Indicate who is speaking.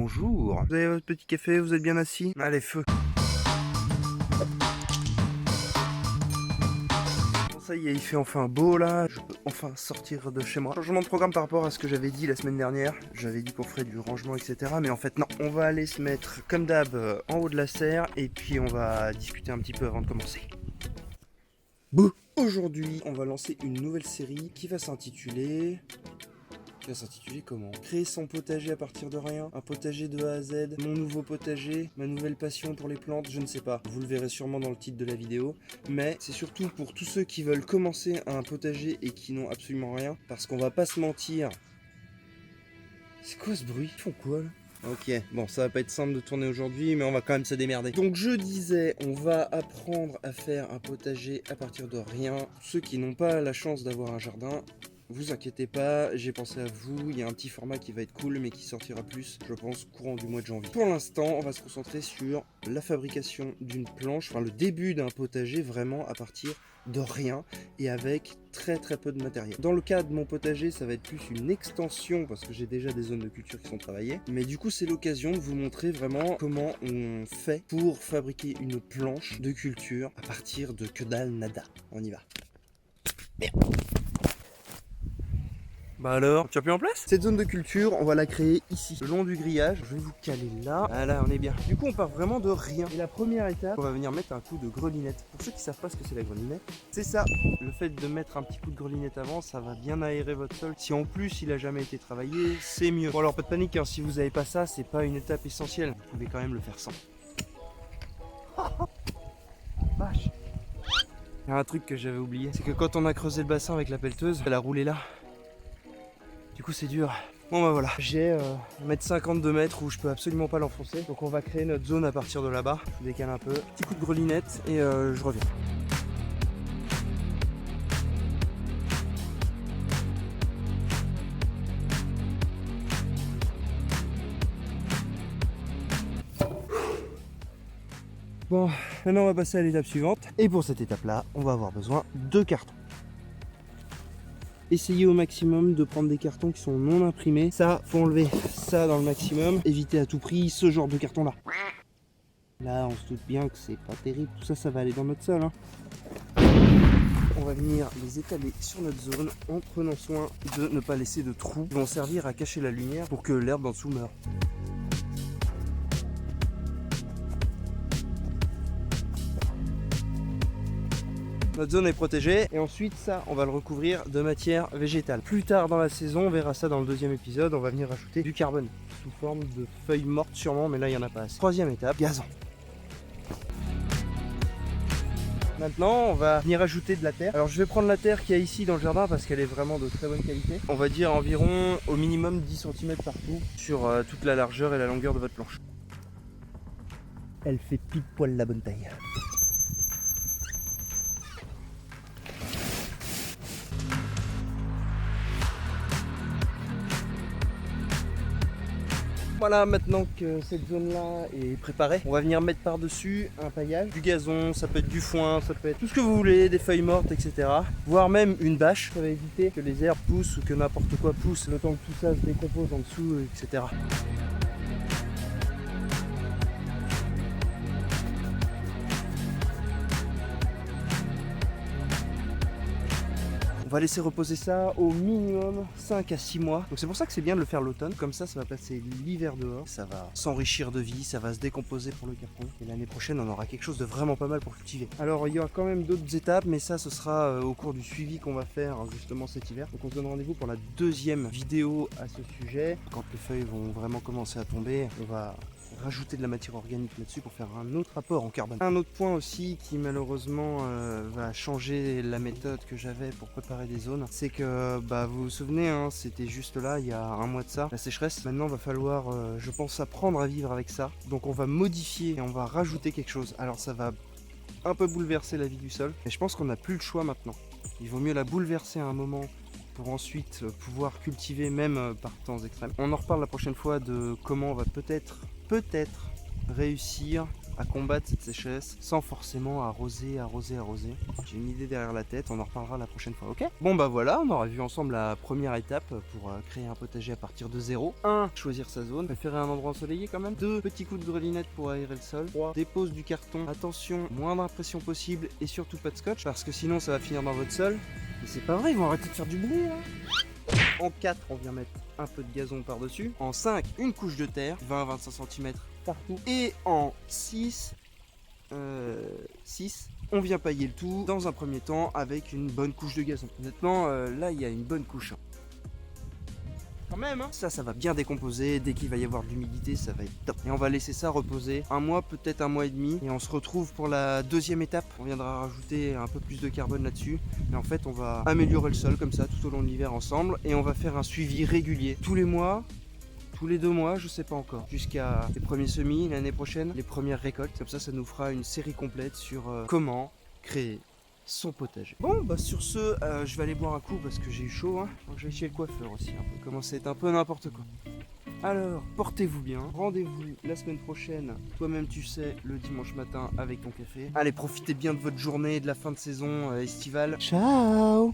Speaker 1: bonjour. Vous avez votre petit café, vous êtes bien assis? Allez, feu. Bon, ça y est, il fait enfin beau là, je peux enfin sortir de chez moi. Changement de programme par rapport à ce que j'avais dit la semaine dernière. J'avais dit qu'on ferait du rangement, etc. Mais en fait, non, on va aller se mettre comme d'hab en haut de la serre et puis on va discuter un petit peu avant de commencer. Bouh! Aujourd'hui, on va lancer une nouvelle série qui va s'intituler... comment? Créer son potager à partir de rien, un potager de A à Z, mon nouveau potager, ma nouvelle passion pour les plantes, je ne sais pas. Vous le verrez sûrement dans le titre de la vidéo, mais c'est surtout pour tous ceux qui veulent commencer un potager et qui n'ont absolument rien, parce qu'on va pas se mentir. C'est quoi ce bruit? Ils font quoi là? Ok, bon, ça va pas être simple de tourner aujourd'hui, mais on va quand même se démerder. Donc je disais, on va apprendre à faire un potager à partir de rien. Ceux qui n'ont pas la chance d'avoir un jardin, vous inquiétez pas, j'ai pensé à vous, il y a un petit format qui va être cool mais qui sortira plus, je pense, courant du mois de janvier. Pour l'instant, on va se concentrer sur la fabrication d'une planche, enfin le début d'un potager vraiment à partir de rien et avec très peu de matériel. Dans le cas de mon potager, ça va être plus une extension parce que j'ai déjà des zones de culture qui sont travaillées, mais du coup c'est l'occasion de vous montrer vraiment comment on fait pour fabriquer une planche de culture à partir de que dalle nada. On y va. Merde. Bah alors, tu as plus en place? Cette zone de culture, on va la créer ici, le long du grillage. Je vais vous caler là. Voilà, on est bien. Du coup, on part vraiment de rien. Et la première étape, on va venir mettre un coup de grelinette. Pour ceux qui savent pas ce que c'est la grelinette, c'est ça. Le fait de mettre un petit coup de grelinette avant, ça va bien aérer votre sol. Si en plus il a jamais été travaillé, c'est mieux. Bon alors, pas de panique, hein, si vous n'avez pas ça, c'est pas une étape essentielle. Vous pouvez quand même le faire sans. Vache. Il y a un truc que j'avais oublié, c'est que quand on a creusé le bassin avec la pelleteuse, elle a roulé là. Du coup c'est dur. Bon bah voilà, j'ai 1m50 de mètres où je peux absolument pas l'enfoncer. Donc on va créer notre zone à partir de là-bas. Je décale un peu. Petit coup de grelinette et je reviens. Bon, maintenant on va passer à l'étape suivante. Et pour cette étape-là, on va avoir besoin de cartons. Essayez au maximum de prendre des cartons qui sont non imprimés. Ça, faut enlever ça dans le maximum. Évitez à tout prix ce genre de carton là. Là, on se doute bien que c'est pas terrible. Tout ça, ça va aller dans notre sol. Hein. On va venir les étaler sur notre zone en prenant soin de ne pas laisser de trous qui vont servir à cacher la lumière pour que l'herbe en dessous meure. Notre zone est protégée et ensuite ça on va le recouvrir de matière végétale. Plus tard dans la saison, on verra ça dans le deuxième épisode, on va venir rajouter du carbone sous forme de feuilles mortes sûrement, mais là il n'y en a pas assez. Troisième étape, gazon. Maintenant on va venir ajouter de la terre. Alors je vais prendre la terre qu'il y a ici dans le jardin parce qu'elle est vraiment de très bonne qualité. On va dire environ au minimum 10 cm partout sur toute la largeur et la longueur de votre planche. Elle fait pile poil la bonne taille. Voilà, maintenant que cette zone-là est préparée, on va venir mettre par-dessus un paillage, du gazon, ça peut être du foin, ça peut être tout ce que vous voulez, des feuilles mortes, etc. Voire même une bâche, ça va éviter que les herbes poussent ou que n'importe quoi pousse, le temps que tout ça se décompose en dessous, etc. On va laisser reposer ça au minimum 5 à 6 mois. Donc c'est pour ça que c'est bien de le faire l'automne. Comme ça va passer l'hiver dehors. Ça va s'enrichir de vie, ça va se décomposer pour le carton. Et l'année prochaine, on aura quelque chose de vraiment pas mal pour cultiver. Alors il y aura quand même d'autres étapes, mais ça ce sera au cours du suivi qu'on va faire justement cet hiver. Donc on se donne rendez-vous pour la deuxième vidéo à ce sujet. Quand les feuilles vont vraiment commencer à tomber, on va rajouter de la matière organique là-dessus pour faire un autre apport en carbone. Un autre point aussi qui malheureusement va changer la méthode que j'avais pour préparer des zones, c'est que vous vous souvenez, hein, c'était juste là il y a un mois de ça, la sécheresse. Maintenant il va falloir je pense apprendre à vivre avec ça. Donc on va modifier et on va rajouter quelque chose. Alors ça va un peu bouleverser la vie du sol, mais je pense qu'on n'a plus le choix maintenant. Il vaut mieux la bouleverser à un moment pour ensuite pouvoir cultiver même par temps extrêmes. On en reparle la prochaine fois de comment on va peut-être réussir à combattre cette sécheresse sans forcément arroser. J'ai une idée derrière la tête, on en reparlera la prochaine fois, ok? Bon bah voilà, on aura vu ensemble la première étape pour créer un potager à partir de 0. 1. Choisir sa zone, préférer un endroit ensoleillé quand même. 2. Petits coups de grelinette pour aérer le sol. 3. Dépose du carton, attention, moindre impression possible et surtout pas de scotch parce que sinon ça va finir dans votre sol. Mais c'est pas vrai, ils vont arrêter de faire du bruit là. En 4, on vient mettre un peu de gazon par-dessus. En 5, une couche de terre, 20-25 cm partout. Et en 6, on vient pailler le tout dans un premier temps avec une bonne couche de gazon. Honnêtement, là, il y a une bonne couche. Quand même, hein. Ça va bien décomposer. Dès qu'il va y avoir de l'humidité, ça va être top. Et on va laisser ça reposer un mois, peut-être un mois et demi. Et on se retrouve pour la deuxième étape. On viendra rajouter un peu plus de carbone là-dessus. Et en fait, on va améliorer le sol comme ça tout au long de l'hiver ensemble. Et on va faire un suivi régulier tous les mois. Tous les 2 mois, je sais pas encore, jusqu'à les premiers semis l'année prochaine, les premières récoltes. Comme ça nous fera une série complète sur comment créer son potager. Bon, bah sur ce, je vais aller boire un coup parce que j'ai eu chaud. Hein. Donc je vais chez le coiffeur aussi, un peu. Commence à être un peu n'importe quoi. Alors, portez-vous bien. Rendez-vous la semaine prochaine, toi-même tu sais, le dimanche matin avec ton café. Allez, profitez bien de votre journée, de la fin de saison estivale. Ciao!